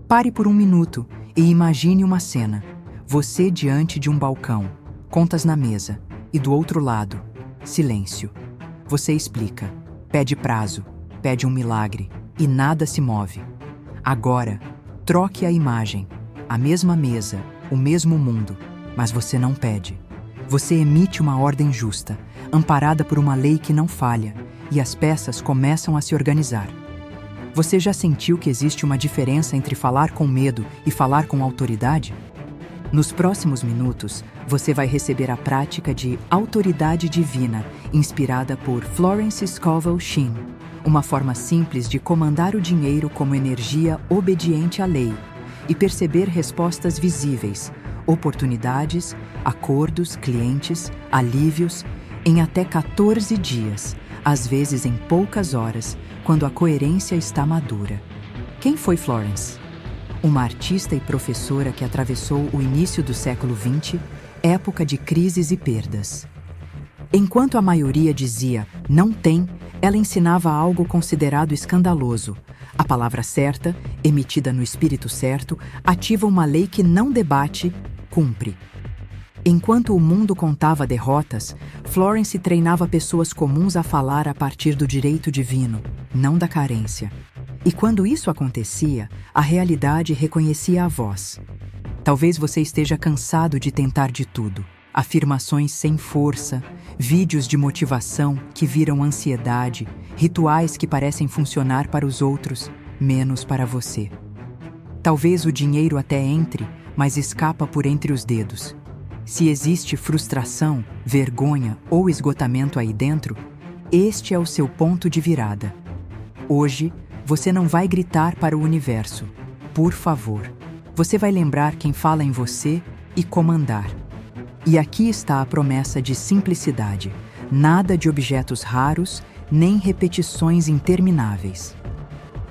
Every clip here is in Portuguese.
Pare por um minuto e imagine uma cena. Você diante de um balcão, contas na mesa, e do outro lado, silêncio. Você explica, pede prazo, pede um milagre, e nada se move. Agora, troque a imagem. A mesma mesa, o mesmo mundo, mas você não pede. Você emite uma ordem justa, amparada por uma lei que não falha, e as peças começam a se organizar. Você já sentiu que existe uma diferença entre falar com medo e falar com autoridade? Nos próximos minutos, você vai receber a prática de autoridade divina, inspirada por Florence Scovel Shinn, uma forma simples de comandar o dinheiro como energia obediente à lei e perceber respostas visíveis, oportunidades, acordos, clientes, alívios, em até 14 dias, às vezes em poucas horas, quando a coerência está madura. Quem foi Florence? Uma artista e professora que atravessou o início do século XX, época de crises e perdas. Enquanto a maioria dizia "não tem", ela ensinava algo considerado escandaloso. A palavra certa, emitida no espírito certo, ativa uma lei que não debate, cumpre. Enquanto o mundo contava derrotas, Florence treinava pessoas comuns a falar a partir do direito divino, não da carência. E quando isso acontecia, a realidade reconhecia a voz. Talvez você esteja cansado de tentar de tudo. Afirmações sem força, vídeos de motivação que viram ansiedade, rituais que parecem funcionar para os outros, menos para você. Talvez o dinheiro até entre, mas escapa por entre os dedos. Se existe frustração, vergonha ou esgotamento aí dentro, este é o seu ponto de virada. Hoje, você não vai gritar para o universo, por favor. Você vai lembrar quem fala em você e comandar. E aqui está a promessa de simplicidade. Nada de objetos raros, nem repetições intermináveis.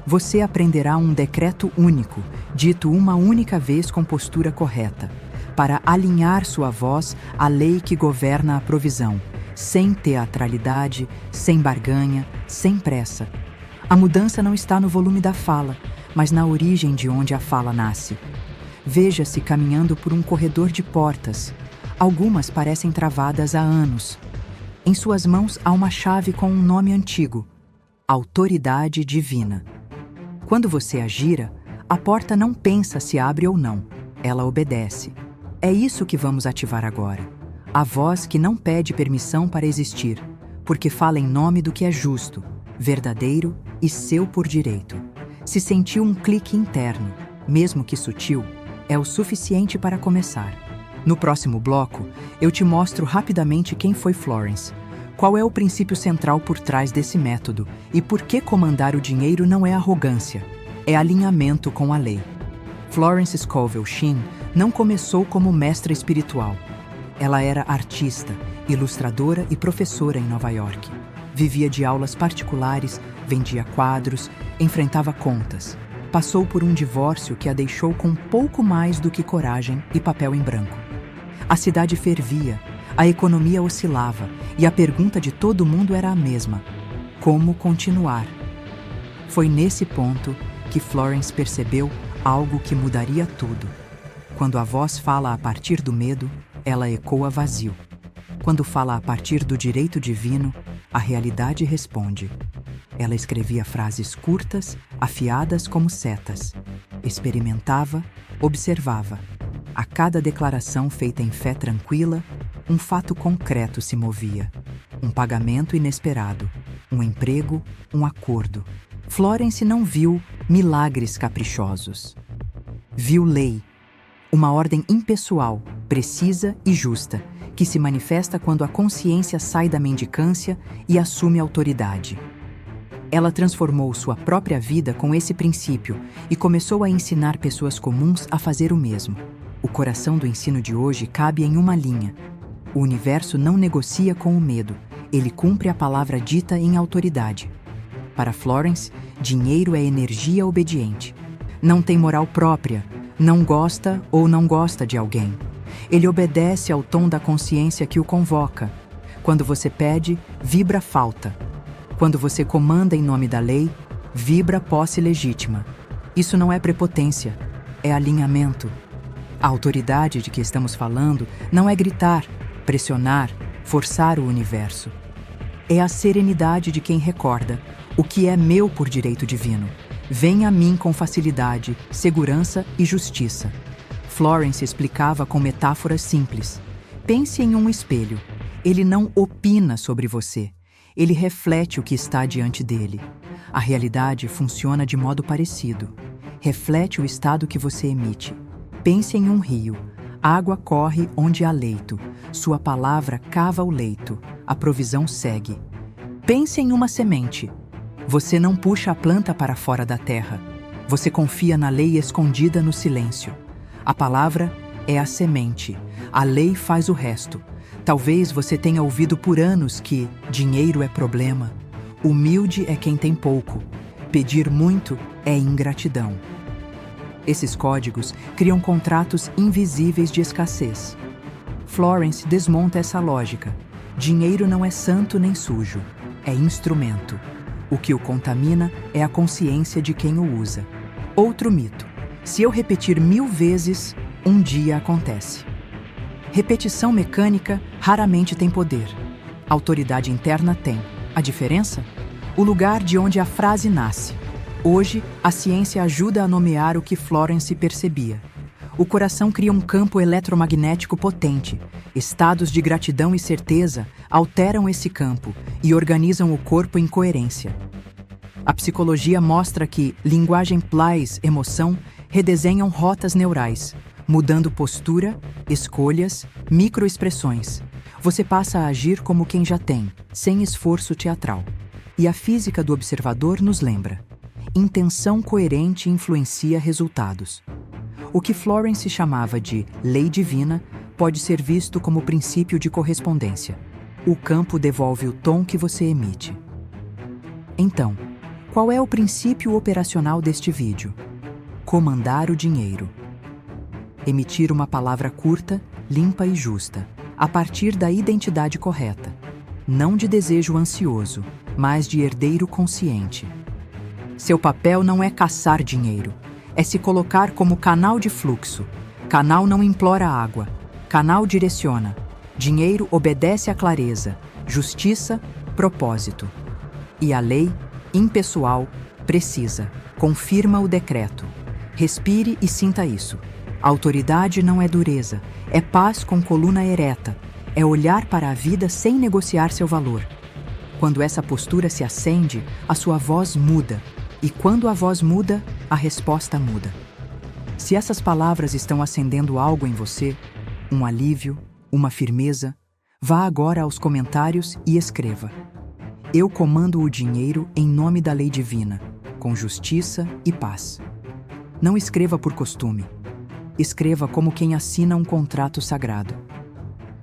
Você aprenderá um decreto único, dito uma única vez com postura correta, para alinhar sua voz à lei que governa a provisão, sem teatralidade, sem barganha, sem pressa. A mudança não está no volume da fala, mas na origem de onde a fala nasce. Veja-se caminhando por um corredor de portas. Algumas parecem travadas há anos. Em suas mãos há uma chave com um nome antigo: autoridade divina. Quando você a gira, a porta não pensa se abre ou não, ela obedece. É isso que vamos ativar agora. A voz que não pede permissão para existir, porque fala em nome do que é justo, verdadeiro e seu por direito. Se sentiu um clique interno, mesmo que sutil, é o suficiente para começar. No próximo bloco, eu te mostro rapidamente quem foi Florence, qual é o princípio central por trás desse método e por que comandar o dinheiro não é arrogância, é alinhamento com a lei. Florence Scovel Shinn não começou como mestra espiritual. Ela era artista, ilustradora e professora em Nova York. Vivia de aulas particulares, vendia quadros, enfrentava contas. Passou por um divórcio que a deixou com pouco mais do que coragem e papel em branco. A cidade fervia, a economia oscilava e a pergunta de todo mundo era a mesma: como continuar? Foi nesse ponto que Florence percebeu algo que mudaria tudo. Quando a voz fala a partir do medo, ela ecoa vazio. Quando fala a partir do direito divino, a realidade responde. Ela escrevia frases curtas, afiadas como setas. Experimentava, observava. A cada declaração feita em fé tranquila, um fato concreto se movia. Um pagamento inesperado, um emprego, um acordo. Florence não viu milagres caprichosos. Viu lei, uma ordem impessoal, precisa e justa, que se manifesta quando a consciência sai da mendicância e assume autoridade. Ela transformou sua própria vida com esse princípio e começou a ensinar pessoas comuns a fazer o mesmo. O coração do ensino de hoje cabe em uma linha. O universo não negocia com o medo, ele cumpre a palavra dita em autoridade. Para Florence, dinheiro é energia obediente. Não tem moral própria, não gosta ou não gosta de alguém. Ele obedece ao tom da consciência que o convoca. Quando você pede, vibra falta. Quando você comanda em nome da lei, vibra posse legítima. Isso não é prepotência, é alinhamento. A autoridade de que estamos falando não é gritar, pressionar, forçar o universo. É a serenidade de quem recorda: o que é meu por direito divino vem a mim com facilidade, segurança e justiça. Florence explicava com metáforas simples. Pense em um espelho. Ele não opina sobre você. Ele reflete o que está diante dele. A realidade funciona de modo parecido. Reflete o estado que você emite. Pense em um rio. Água corre onde há leito. Sua palavra cava o leito. A provisão segue. Pense em uma semente. Você não puxa a planta para fora da terra. Você confia na lei escondida no silêncio. A palavra é a semente. A lei faz o resto. Talvez você tenha ouvido por anos que dinheiro é problema. Humilde é quem tem pouco. Pedir muito é ingratidão. Esses códigos criam contratos invisíveis de escassez. Florence desmonta essa lógica. Dinheiro não é santo nem sujo. É instrumento. O que o contamina é a consciência de quem o usa. Outro mito. Se eu repetir 1000 vezes, um dia acontece. Repetição mecânica raramente tem poder. Autoridade interna tem. A diferença? O lugar de onde a frase nasce. Hoje, a ciência ajuda a nomear o que Florence percebia. O coração cria um campo eletromagnético potente. Estados de gratidão e certeza alteram esse campo e organizam o corpo em coerência. A psicologia mostra que linguagem, emoção, redesenham rotas neurais, mudando postura, escolhas, microexpressões. Você passa a agir como quem já tem, sem esforço teatral. E a física do observador nos lembra: intenção coerente influencia resultados. O que Florence chamava de lei divina pode ser visto como princípio de correspondência. O campo devolve o tom que você emite. Então, qual é o princípio operacional deste vídeo? Comandar o dinheiro. Emitir uma palavra curta, limpa e justa, a partir da identidade correta. Não de desejo ansioso, mas de herdeiro consciente. Seu papel não é caçar dinheiro, é se colocar como canal de fluxo. Canal não implora água, canal direciona. Dinheiro obedece à clareza, justiça, propósito. E a lei, impessoal, precisa, confirma o decreto. Respire e sinta isso. Autoridade não é dureza, é paz com coluna ereta, é olhar para a vida sem negociar seu valor. Quando essa postura se acende, a sua voz muda. E quando a voz muda, a resposta muda. Se essas palavras estão acendendo algo em você, um alívio, uma firmeza, vá agora aos comentários e escreva: eu comando o dinheiro em nome da lei divina, com justiça e paz. Não escreva por costume. Escreva como quem assina um contrato sagrado.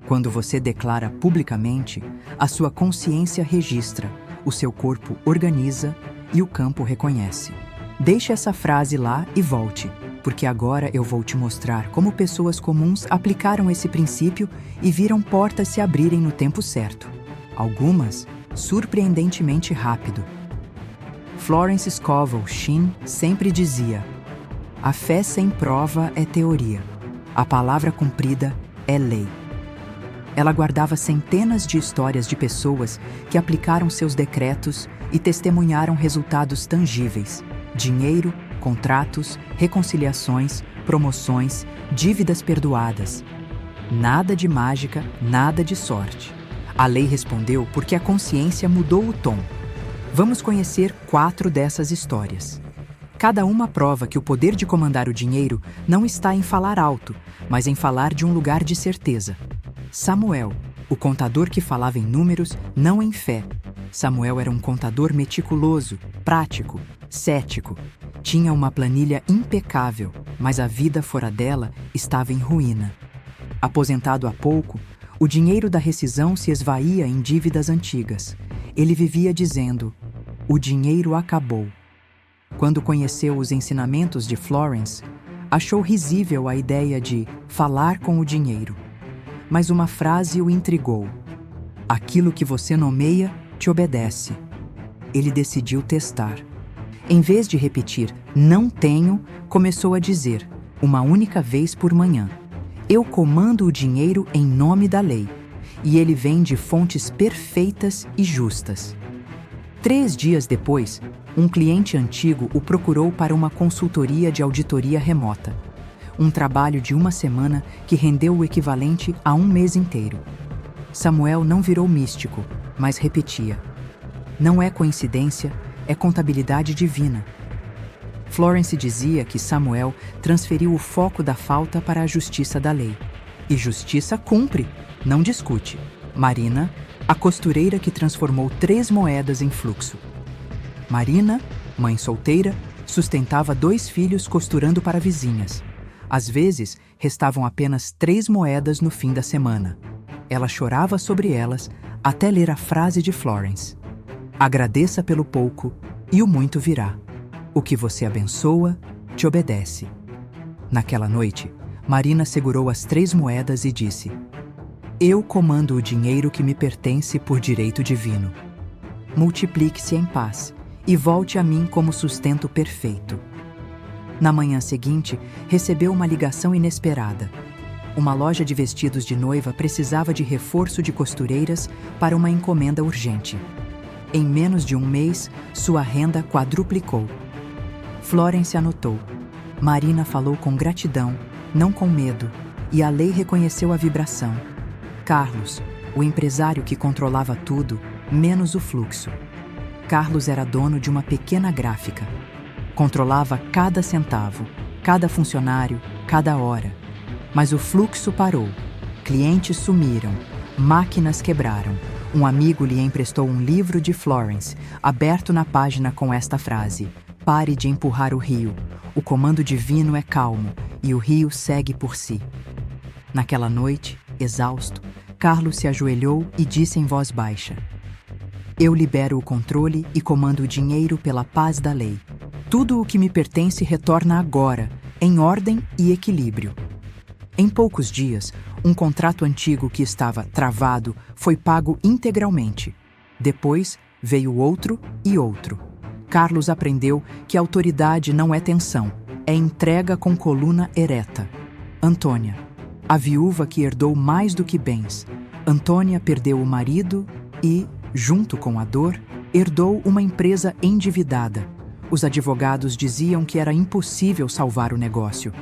Quando você declara publicamente, a sua consciência registra, o seu corpo organiza e o campo reconhece. Deixe essa frase lá e volte, porque agora eu vou te mostrar como pessoas comuns aplicaram esse princípio e viram portas se abrirem no tempo certo. Algumas, surpreendentemente rápido. Florence Scovel Shinn sempre dizia: a fé sem prova é teoria. A palavra cumprida é lei. Ela guardava centenas de histórias de pessoas que aplicaram seus decretos e testemunharam resultados tangíveis: dinheiro, contratos, reconciliações, promoções, dívidas perdoadas. Nada de mágica, nada de sorte. A lei respondeu porque a consciência mudou o tom. Vamos conhecer 4 dessas histórias. Cada uma prova que o poder de comandar o dinheiro não está em falar alto, mas em falar de um lugar de certeza. Samuel, o contador que falava em números, não em fé. Samuel era um contador meticuloso, prático, cético. Tinha uma planilha impecável, mas a vida fora dela estava em ruína. Aposentado há pouco, o dinheiro da rescisão se esvaía em dívidas antigas. Ele vivia dizendo: o dinheiro acabou. Quando conheceu os ensinamentos de Florence, achou risível a ideia de falar com o dinheiro. Mas uma frase o intrigou: aquilo que você nomeia te obedece. Ele decidiu testar. Em vez de repetir "não tenho", começou a dizer, uma única vez por manhã: "Eu comando o dinheiro em nome da lei, e ele vem de fontes perfeitas e justas." 3 dias depois, um cliente antigo o procurou para uma consultoria de auditoria remota. Um trabalho de 1 semana que rendeu o equivalente a 1 mês inteiro. Samuel não virou místico, mas repetia: "Não é coincidência, é contabilidade divina." Florence dizia que Samuel transferiu o foco da falta para a justiça da lei. E justiça cumpre, não discute. Marina, a costureira que transformou 3 moedas em fluxo. Marina, mãe solteira, sustentava 2 filhos costurando para vizinhas. Às vezes, restavam apenas 3 moedas no fim da semana. Ela chorava sobre elas até ler a frase de Florence: "Agradeça pelo pouco e o muito virá. O que você abençoa, te obedece." Naquela noite, Marina segurou as 3 moedas e disse: "Eu comando o dinheiro que me pertence por direito divino. Multiplique-se em paz e volte a mim como sustento perfeito." Na manhã seguinte, recebeu uma ligação inesperada. Uma loja de vestidos de noiva precisava de reforço de costureiras para uma encomenda urgente. Em menos de 1 mês, sua renda quadruplicou. Florence anotou. Marina falou com gratidão, não com medo, e a lei reconheceu a vibração. Carlos, o empresário que controlava tudo, menos o fluxo. Carlos era dono de uma pequena gráfica. Controlava cada centavo, cada funcionário, cada hora. Mas o fluxo parou. Clientes sumiram. Máquinas quebraram. Um amigo lhe emprestou um livro de Florence, aberto na página com esta frase: "Pare de empurrar o rio. O comando divino é calmo e o rio segue por si." Naquela noite, exausto, Carlos se ajoelhou e disse em voz baixa: "Eu libero o controle e comando o dinheiro pela paz da lei. Tudo o que me pertence retorna agora, em ordem e equilíbrio." Em poucos dias, um contrato antigo que estava travado foi pago integralmente. Depois, veio outro e outro. Carlos aprendeu que autoridade não é tensão, é entrega com coluna ereta. Antônia, a viúva que herdou mais do que bens. Antônia perdeu o marido e, junto com a dor, herdou uma empresa endividada. Os advogados diziam que era impossível salvar o negócio.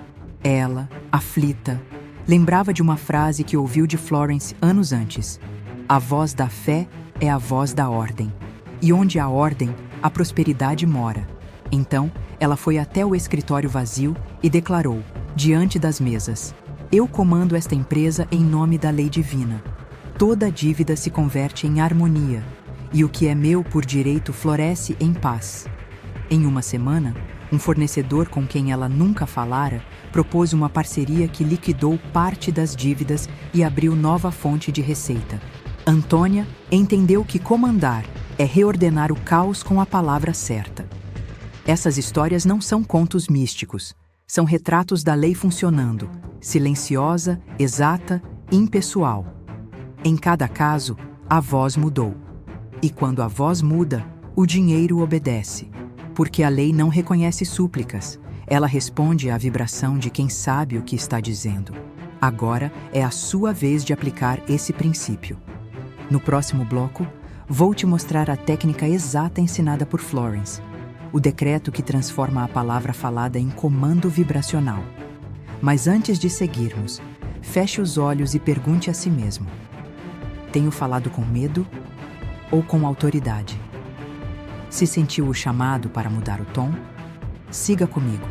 Ela, aflita, lembrava de uma frase que ouviu de Florence anos antes: "A voz da fé é a voz da ordem, e onde há ordem, a prosperidade mora." Então, ela foi até o escritório vazio e declarou, diante das mesas: "Eu comando esta empresa em nome da lei divina. Toda dívida se converte em harmonia, e o que é meu por direito floresce em paz." Em 1 semana, um fornecedor com quem ela nunca falara propôs uma parceria que liquidou parte das dívidas e abriu nova fonte de receita. Antônia entendeu que comandar é reordenar o caos com a palavra certa. Essas histórias não são contos místicos, são retratos da lei funcionando, silenciosa, exata, impessoal. Em cada caso, a voz mudou. E quando a voz muda, o dinheiro obedece. Porque a lei não reconhece súplicas, ela responde à vibração de quem sabe o que está dizendo. Agora é a sua vez de aplicar esse princípio. No próximo bloco, vou te mostrar a técnica exata ensinada por Florence, o decreto que transforma a palavra falada em comando vibracional. Mas antes de seguirmos, feche os olhos e pergunte a si mesmo: tenho falado com medo ou com autoridade? Se sentiu o chamado para mudar o tom, siga comigo,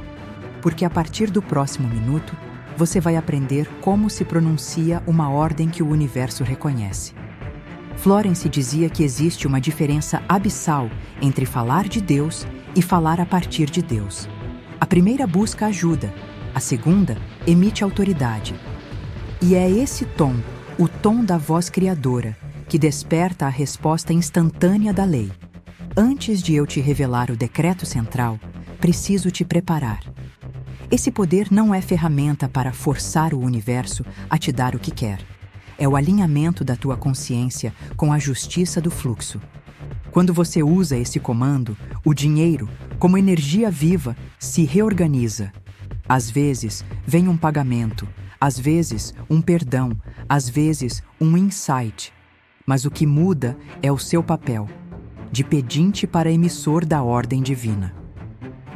porque a partir do próximo minuto, você vai aprender como se pronuncia uma ordem que o universo reconhece. Florence dizia que existe uma diferença abissal entre falar de Deus e falar a partir de Deus. A primeira busca ajuda, a segunda emite autoridade. E é esse tom, o tom da voz criadora, que desperta a resposta instantânea da lei. Antes de eu te revelar o decreto central, preciso te preparar. Esse poder não é ferramenta para forçar o universo a te dar o que quer. É o alinhamento da tua consciência com a justiça do fluxo. Quando você usa esse comando, o dinheiro, como energia viva, se reorganiza. Às vezes, vem um pagamento, às vezes, um perdão, às vezes, um insight. Mas o que muda é o seu papel, de pedinte para emissor da ordem divina.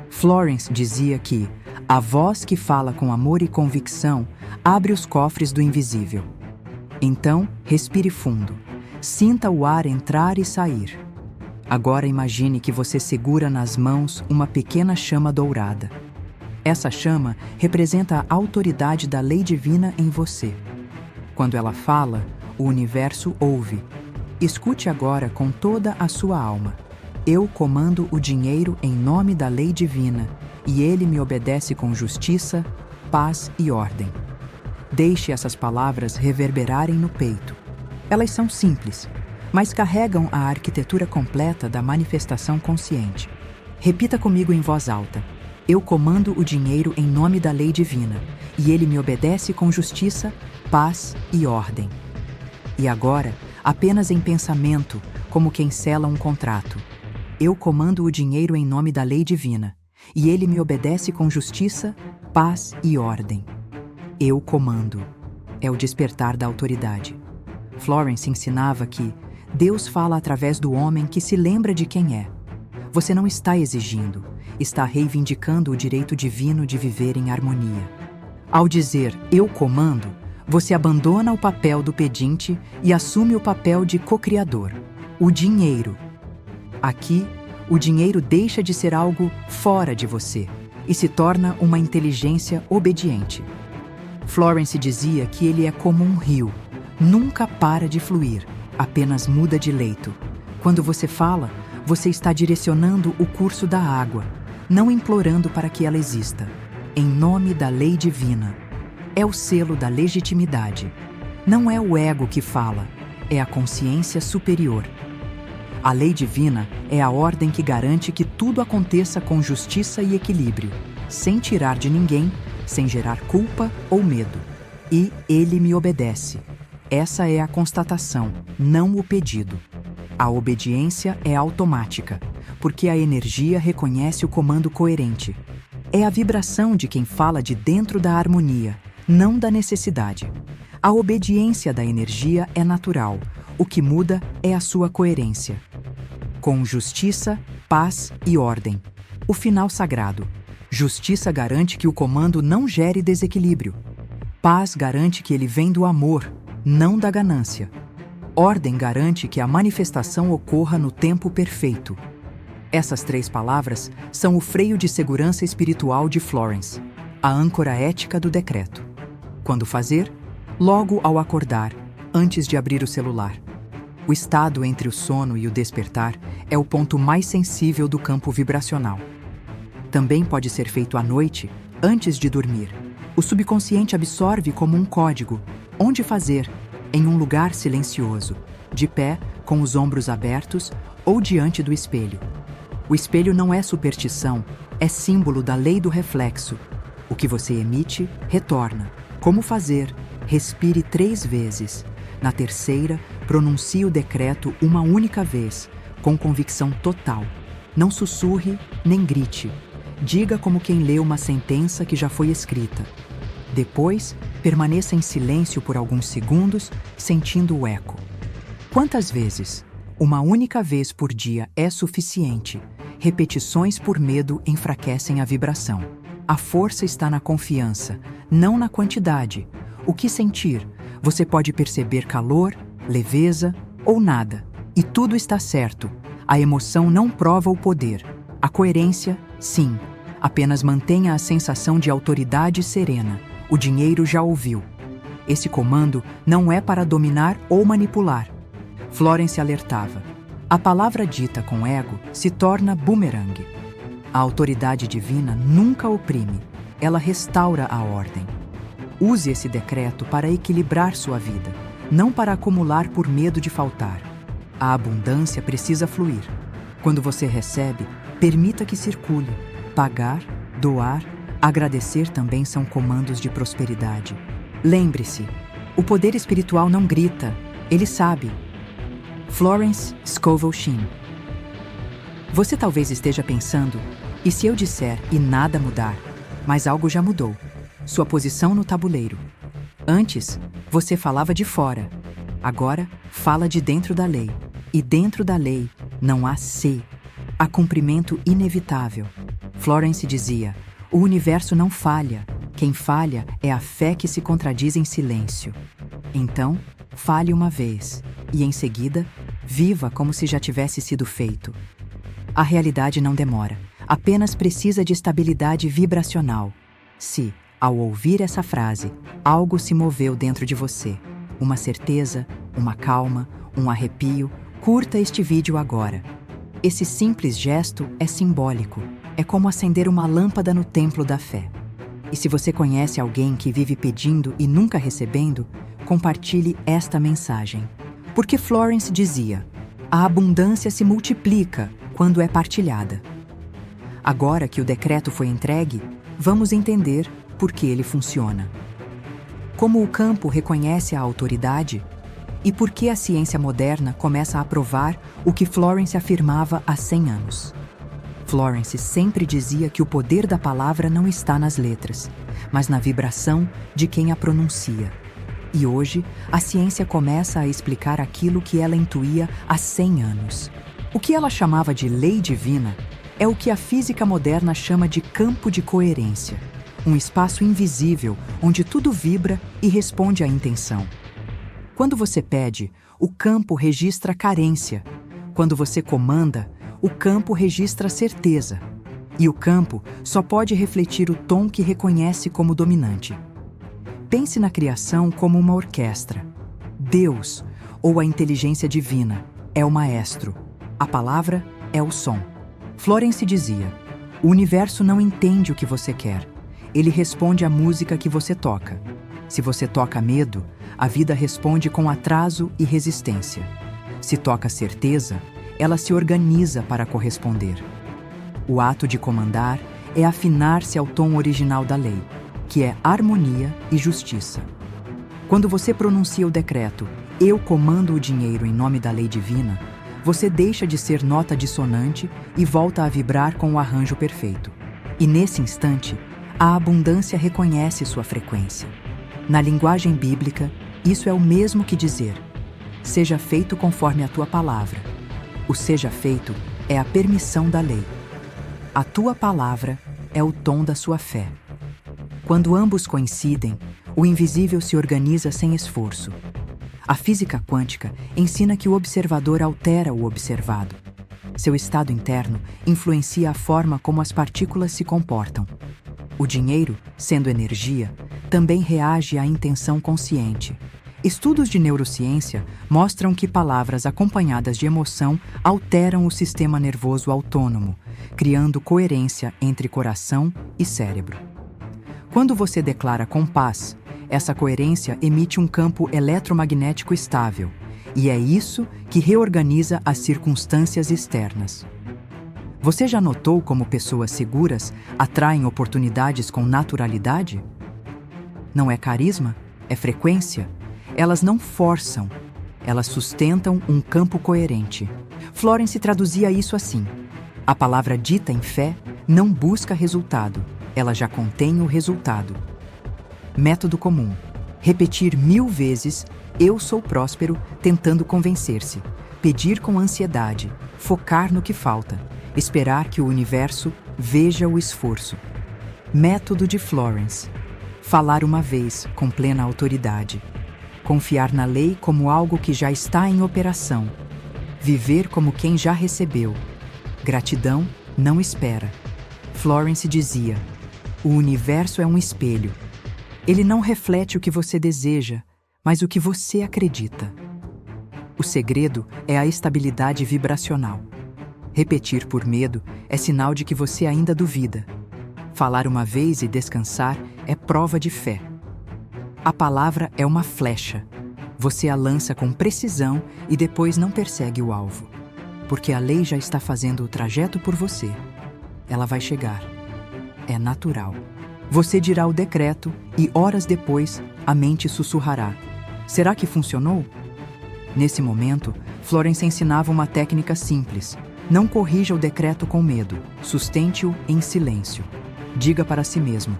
Florence dizia que a voz que fala com amor e convicção abre os cofres do invisível. Então, respire fundo. Sinta o ar entrar e sair. Agora imagine que você segura nas mãos uma pequena chama dourada. Essa chama representa a autoridade da lei divina em você. Quando ela fala, o universo ouve. Escute agora com toda a sua alma. Eu comando o dinheiro em nome da lei divina, e ele me obedece com justiça, paz e ordem. Deixe essas palavras reverberarem no peito. Elas são simples, mas carregam a arquitetura completa da manifestação consciente. Repita comigo em voz alta. Eu comando o dinheiro em nome da lei divina, e ele me obedece com justiça, paz e ordem. E agora, apenas em pensamento, como quem sela um contrato. Eu comando o dinheiro em nome da lei divina, e ele me obedece com justiça, paz e ordem. Eu comando. É o despertar da autoridade. Florence ensinava que Deus fala através do homem que se lembra de quem é. Você não está exigindo, está reivindicando o direito divino de viver em harmonia. Ao dizer eu comando, você abandona o papel do pedinte e assume o papel de co-criador, o dinheiro. Aqui, o dinheiro deixa de ser algo fora de você e se torna uma inteligência obediente. Florence dizia que ele é como um rio, nunca para de fluir, apenas muda de leito. Quando você fala, você está direcionando o curso da água, não implorando para que ela exista. Em nome da lei divina. É o selo da legitimidade. Não é o ego que fala, é a consciência superior. A lei divina é a ordem que garante que tudo aconteça com justiça e equilíbrio, sem tirar de ninguém, sem gerar culpa ou medo. E ele me obedece. Essa é a constatação, não o pedido. A obediência é automática, porque a energia reconhece o comando coerente. É a vibração de quem fala de dentro da harmonia, não da necessidade. A obediência da energia é natural, o que muda é a sua coerência. Com justiça, paz e ordem. O final sagrado. Justiça garante que o comando não gere desequilíbrio. Paz garante que ele vem do amor, não da ganância. Ordem garante que a manifestação ocorra no tempo perfeito. Essas 3 palavras são o freio de segurança espiritual de Florence, a âncora ética do decreto. Quando fazer? Logo ao acordar, antes de abrir o celular. O estado entre o sono e o despertar é o ponto mais sensível do campo vibracional. Também pode ser feito à noite, antes de dormir. O subconsciente absorve como um código, onde fazer, em um lugar silencioso, de pé, com os ombros abertos ou diante do espelho. O espelho não é superstição, é símbolo da lei do reflexo. O que você emite, retorna. Como fazer? Respire 3 vezes. Na terceira, pronuncie o decreto uma única vez, com convicção total. Não sussurre, nem grite. Diga como quem lê uma sentença que já foi escrita. Depois, permaneça em silêncio por alguns segundos, sentindo o eco. Quantas vezes? Uma única vez por dia é suficiente. Repetições por medo enfraquecem a vibração. A força está na confiança, não na quantidade. O que sentir? Você pode perceber calor, leveza ou nada. E tudo está certo. A emoção não prova o poder. A coerência, sim. Apenas mantenha a sensação de autoridade serena. O dinheiro já ouviu. Esse comando não é para dominar ou manipular. Florence alertava. A palavra dita com ego se torna bumerangue. A autoridade divina nunca oprime. Ela restaura a ordem. Use esse decreto para equilibrar sua vida, não para acumular por medo de faltar. A abundância precisa fluir. Quando você recebe, permita que circule. Pagar, doar, agradecer também são comandos de prosperidade. Lembre-se, o poder espiritual não grita, ele sabe. Florence Scovel Shinn. Você talvez esteja pensando, e se eu disser e nada mudar? Mas algo já mudou. Sua posição no tabuleiro. Antes, você falava de fora. Agora, fala de dentro da lei. E dentro da lei, não há se. Há cumprimento inevitável. Florence dizia, o universo não falha. Quem falha é a fé que se contradiz em silêncio. Então, fale uma vez. E em seguida, viva como se já tivesse sido feito. A realidade não demora. Apenas precisa de estabilidade vibracional. Se, ao ouvir essa frase, algo se moveu dentro de você, uma certeza, uma calma, um arrepio, curta este vídeo agora. Esse simples gesto é simbólico. É como acender uma lâmpada no templo da fé. E se você conhece alguém que vive pedindo e nunca recebendo, compartilhe esta mensagem. Porque Florence dizia, a abundância se multiplica quando é partilhada. Agora que o decreto foi entregue, vamos entender por que ele funciona. Como o campo reconhece a autoridade e por que a ciência moderna começa a provar o que Florence afirmava há 100 anos. Florence sempre dizia que o poder da palavra não está nas letras, mas na vibração de quem a pronuncia. E hoje, a ciência começa a explicar aquilo que ela intuía há 100 anos. O que ela chamava de lei divina é o que a física moderna chama de campo de coerência, um espaço invisível onde tudo vibra e responde à intenção. Quando você pede, o campo registra carência. Quando você comanda, o campo registra certeza. E o campo só pode refletir o tom que reconhece como dominante. Pense na criação como uma orquestra. Deus, ou a inteligência divina, é o maestro. A palavra é o som. Florence dizia, o universo não entende o que você quer. Ele responde à música que você toca. Se você toca medo, a vida responde com atraso e resistência. Se toca certeza, ela se organiza para corresponder. O ato de comandar é afinar-se ao tom original da lei, que é harmonia e justiça. Quando você pronuncia o decreto, eu comando o dinheiro em nome da lei divina, você deixa de ser nota dissonante e volta a vibrar com o arranjo perfeito. E nesse instante, a abundância reconhece sua frequência. Na linguagem bíblica, isso é o mesmo que dizer, seja feito conforme a tua palavra. O seja feito é a permissão da lei. A tua palavra é o tom da sua fé. Quando ambos coincidem, o invisível se organiza sem esforço. A física quântica ensina que o observador altera o observado. Seu estado interno influencia a forma como as partículas se comportam. O dinheiro, sendo energia, também reage à intenção consciente. Estudos de neurociência mostram que palavras acompanhadas de emoção alteram o sistema nervoso autônomo, criando coerência entre coração e cérebro. Quando você declara com paz, essa coerência emite um campo eletromagnético estável, e é isso que reorganiza as circunstâncias externas. Você já notou como pessoas seguras atraem oportunidades com naturalidade? Não é carisma, é frequência. Elas não forçam, elas sustentam um campo coerente. Florence traduzia isso assim: a palavra dita em fé não busca resultado, ela já contém o resultado. Método comum: repetir 1000 vezes eu sou próspero, tentando convencer-se, pedir com ansiedade, focar no que falta, esperar que o universo veja o esforço. Método de Florence: falar uma vez com plena autoridade, confiar na lei como algo que já está em operação, viver como quem já recebeu. Gratidão não espera. Florence dizia: o universo é um espelho. Ele não reflete o que você deseja, mas o que você acredita. O segredo é a estabilidade vibracional. Repetir por medo é sinal de que você ainda duvida. Falar uma vez e descansar é prova de fé. A palavra é uma flecha. Você a lança com precisão e depois não persegue o alvo. Porque a lei já está fazendo o trajeto por você. Ela vai chegar. É natural. Você dirá o decreto e, horas depois, a mente sussurrará: será que funcionou? Nesse momento, Florence ensinava uma técnica simples: Não corrija o decreto com medo, sustente-o em silêncio. Diga para si mesmo: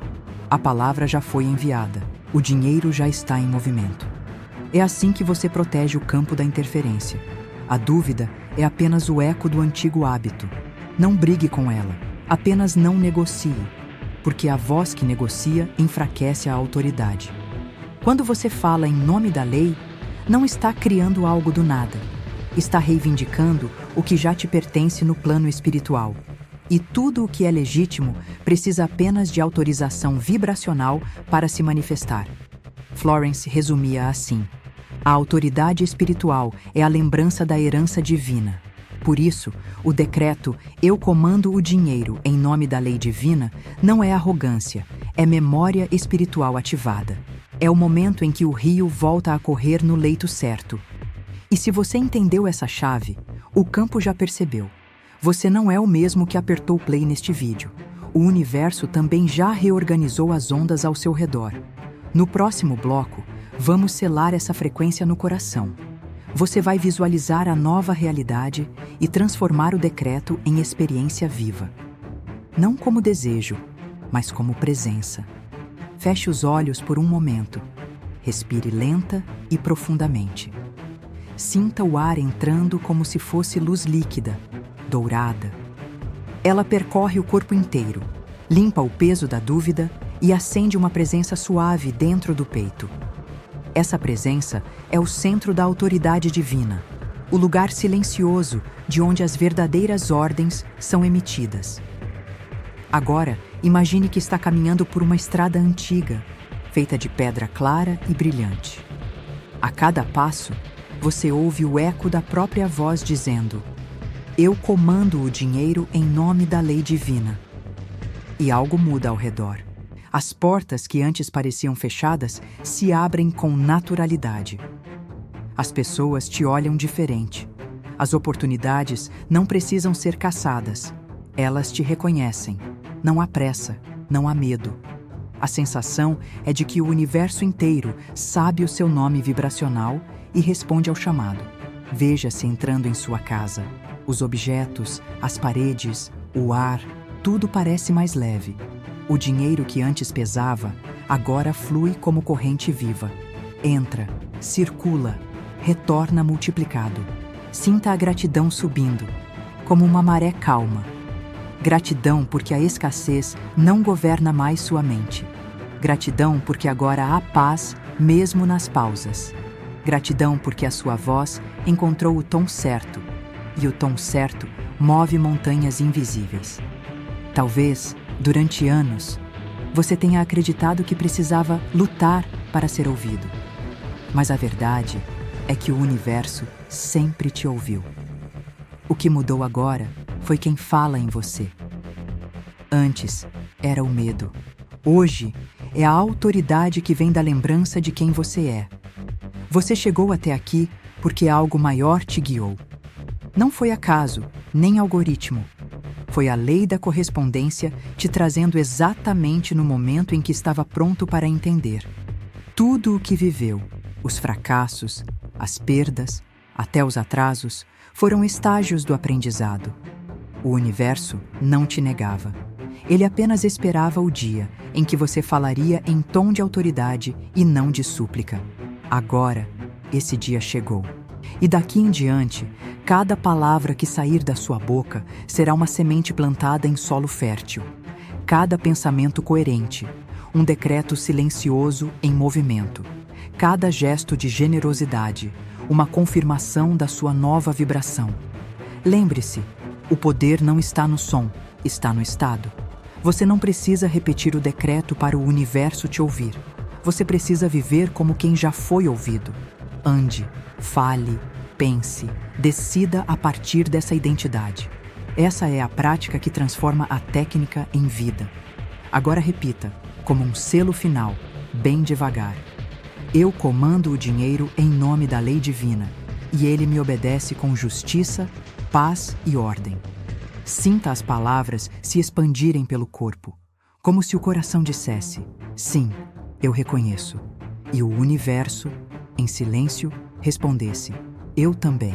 a palavra já foi enviada, o dinheiro já está em movimento. É assim que você protege o campo da interferência. A dúvida é apenas o eco do antigo hábito. Não brigue com ela, apenas não negocie, porque a voz que negocia enfraquece a autoridade. Quando você fala em nome da lei, não está criando algo do nada. Está reivindicando o que já te pertence no plano espiritual. E tudo o que é legítimo precisa apenas de autorização vibracional para se manifestar. Florence resumia assim: a autoridade espiritual é a lembrança da herança divina. Por isso, o decreto "Eu comando o dinheiro em nome da lei divina" não é arrogância, é memória espiritual ativada. É o momento em que o rio volta a correr no leito certo. E se você entendeu essa chave, o campo já percebeu. Você não é o mesmo que apertou play neste vídeo. O universo também já reorganizou as ondas ao seu redor. No próximo bloco, vamos selar essa frequência no coração. Você vai visualizar a nova realidade e transformar o decreto em experiência viva. Não como desejo, mas como presença. Feche os olhos por um momento. Respire lenta e profundamente. Sinta o ar entrando como se fosse luz líquida, dourada. Ela percorre o corpo inteiro, limpa o peso da dúvida e acende uma presença suave dentro do peito. Essa presença é o centro da autoridade divina, o lugar silencioso de onde as verdadeiras ordens são emitidas. Agora, imagine que está caminhando por uma estrada antiga, feita de pedra clara e brilhante. A cada passo, você ouve o eco da própria voz dizendo: "Eu comando o dinheiro em nome da lei divina." E algo muda ao redor. As portas que antes pareciam fechadas se abrem com naturalidade. As pessoas te olham diferente. As oportunidades não precisam ser caçadas. Elas te reconhecem. Não há pressa, não há medo. A sensação é de que o universo inteiro sabe o seu nome vibracional e responde ao chamado. Veja-se entrando em sua casa. Os objetos, as paredes, o ar, tudo parece mais leve. O dinheiro que antes pesava, agora flui como corrente viva. Entra, circula, retorna multiplicado. Sinta a gratidão subindo, como uma maré calma. Gratidão porque a escassez não governa mais sua mente. Gratidão porque agora há paz mesmo nas pausas. Gratidão porque a sua voz encontrou o tom certo, e o tom certo move montanhas invisíveis. Talvez, durante anos, você tenha acreditado que precisava lutar para ser ouvido. Mas a verdade é que o universo sempre te ouviu. O que mudou agora foi quem fala em você. Antes era o medo. Hoje é a autoridade que vem da lembrança de quem você é. Você chegou até aqui porque algo maior te guiou. Não foi acaso, nem algoritmo. Foi a lei da correspondência te trazendo exatamente no momento em que estava pronto para entender. Tudo o que viveu, os fracassos, as perdas, até os atrasos, foram estágios do aprendizado. O universo não te negava. Ele apenas esperava o dia em que você falaria em tom de autoridade e não de súplica. Agora, esse dia chegou. E daqui em diante, cada palavra que sair da sua boca será uma semente plantada em solo fértil. Cada pensamento coerente, um decreto silencioso em movimento. Cada gesto de generosidade, uma confirmação da sua nova vibração. Lembre-se, o poder não está no som, está no estado. Você não precisa repetir o decreto para o universo te ouvir. Você precisa viver como quem já foi ouvido. Ande, fale, pense, decida a partir dessa identidade. Essa é a prática que transforma a técnica em vida. Agora repita, como um selo final, bem devagar. Eu comando o dinheiro em nome da lei divina, e ele me obedece com justiça, paz e ordem. Sinta as palavras se expandirem pelo corpo, como se o coração dissesse: sim, eu reconheço. E o universo, em silêncio, respondesse: eu também.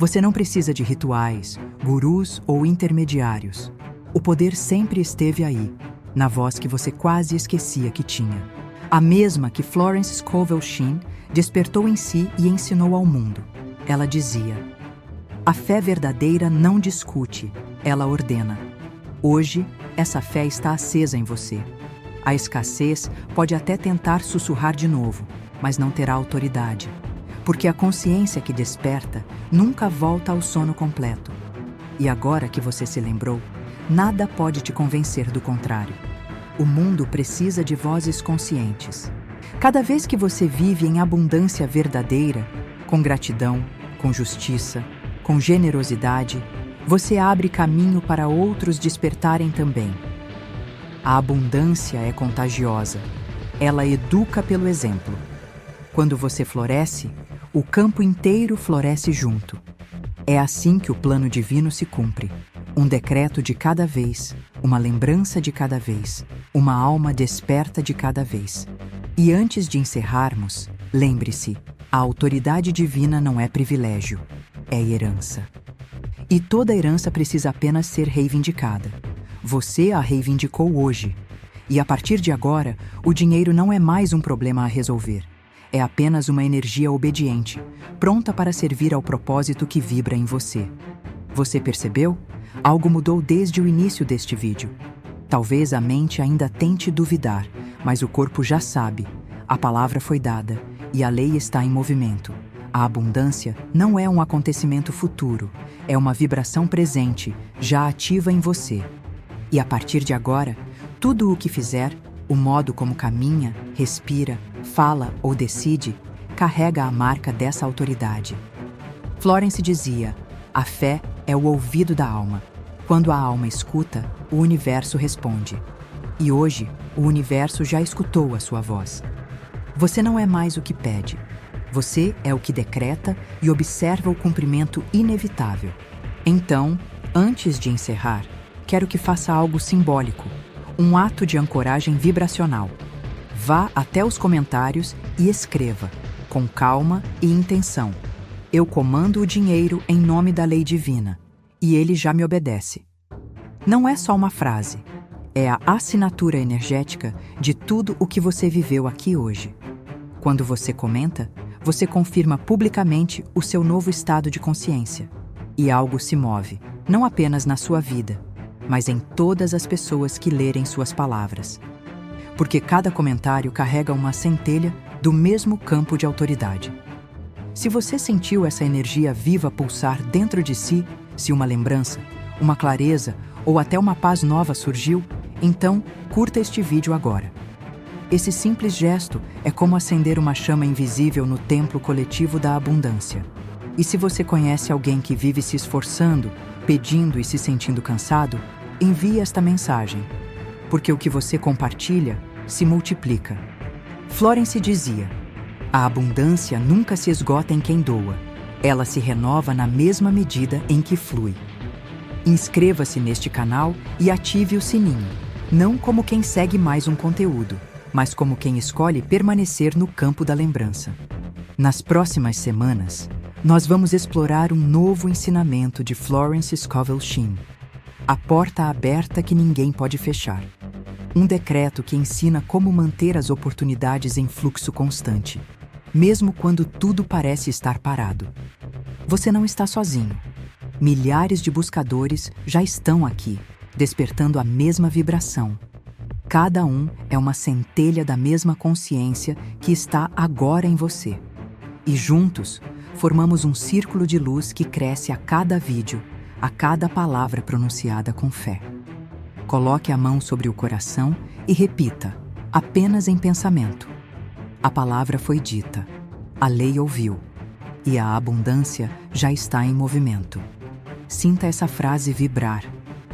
Você não precisa de rituais, gurus ou intermediários. O poder sempre esteve aí, na voz que você quase esquecia que tinha. A mesma que Florence Scovel Shinn despertou em si e ensinou ao mundo. Ela dizia: a fé verdadeira não discute, ela ordena. Hoje, essa fé está acesa em você. A escassez pode até tentar sussurrar de novo, mas não terá autoridade. Porque a consciência que desperta nunca volta ao sono completo. E agora que você se lembrou, nada pode te convencer do contrário. O mundo precisa de vozes conscientes. Cada vez que você vive em abundância verdadeira, com gratidão, com justiça, com generosidade, você abre caminho para outros despertarem também. A abundância é contagiosa. Ela educa pelo exemplo. Quando você floresce, o campo inteiro floresce junto. É assim que o plano divino se cumpre. Um decreto de cada vez, uma lembrança de cada vez, uma alma desperta de cada vez. E antes de encerrarmos, lembre-se, a autoridade divina não é privilégio, é herança. E toda herança precisa apenas ser reivindicada. Você a reivindicou hoje. E a partir de agora, o dinheiro não é mais um problema a resolver. É apenas uma energia obediente, pronta para servir ao propósito que vibra em você. Você percebeu? Algo mudou desde o início deste vídeo. Talvez a mente ainda tente duvidar, mas o corpo já sabe. A palavra foi dada e a lei está em movimento. A abundância não é um acontecimento futuro, é uma vibração presente, já ativa em você. E a partir de agora, tudo o que fizer, o modo como caminha, respira, fala ou decide, carrega a marca dessa autoridade. Florence dizia: a fé é o ouvido da alma. Quando a alma escuta, o universo responde. E hoje, o universo já escutou a sua voz. Você não é mais o que pede. Você é o que decreta e observa o cumprimento inevitável. Então, antes de encerrar, quero que faça algo simbólico, um ato de ancoragem vibracional. Vá até os comentários e escreva, com calma e intenção: eu comando o dinheiro em nome da lei divina, e ele já me obedece. Não é só uma frase, é a assinatura energética de tudo o que você viveu aqui hoje. Quando você comenta, você confirma publicamente o seu novo estado de consciência. E algo se move, não apenas na sua vida, mas em todas as pessoas que lerem suas palavras. Porque cada comentário carrega uma centelha do mesmo campo de autoridade. Se você sentiu essa energia viva pulsar dentro de si, se uma lembrança, uma clareza ou até uma paz nova surgiu, então curta este vídeo agora. Esse simples gesto é como acender uma chama invisível no templo coletivo da abundância. E se você conhece alguém que vive se esforçando, pedindo e se sentindo cansado, envie esta mensagem, porque o que você compartilha se multiplica. Florence dizia: a abundância nunca se esgota em quem doa, ela se renova na mesma medida em que flui. Inscreva-se neste canal e ative o sininho, não como quem segue mais um conteúdo, mas como quem escolhe permanecer no campo da lembrança. Nas próximas semanas, nós vamos explorar um novo ensinamento de Florence Scovel Shinn, a porta aberta que ninguém pode fechar. Um decreto que ensina como manter as oportunidades em fluxo constante, mesmo quando tudo parece estar parado. Você não está sozinho. Milhares de buscadores já estão aqui, despertando a mesma vibração. Cada um é uma centelha da mesma consciência que está agora em você. E juntos, formamos um círculo de luz que cresce a cada vídeo, a cada palavra pronunciada com fé. Coloque a mão sobre o coração e repita, apenas em pensamento: a palavra foi dita, a lei ouviu, e a abundância já está em movimento. Sinta essa frase vibrar.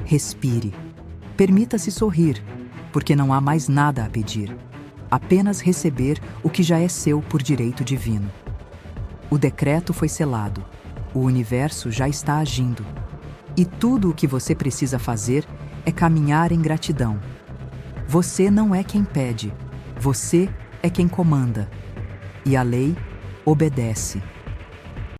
Respire. Permita-se sorrir, porque não há mais nada a pedir. Apenas receber o que já é seu por direito divino. O decreto foi selado. O universo já está agindo. E tudo o que você precisa fazer é caminhar em gratidão. Você não é quem pede. Você é quem comanda. E a lei obedece.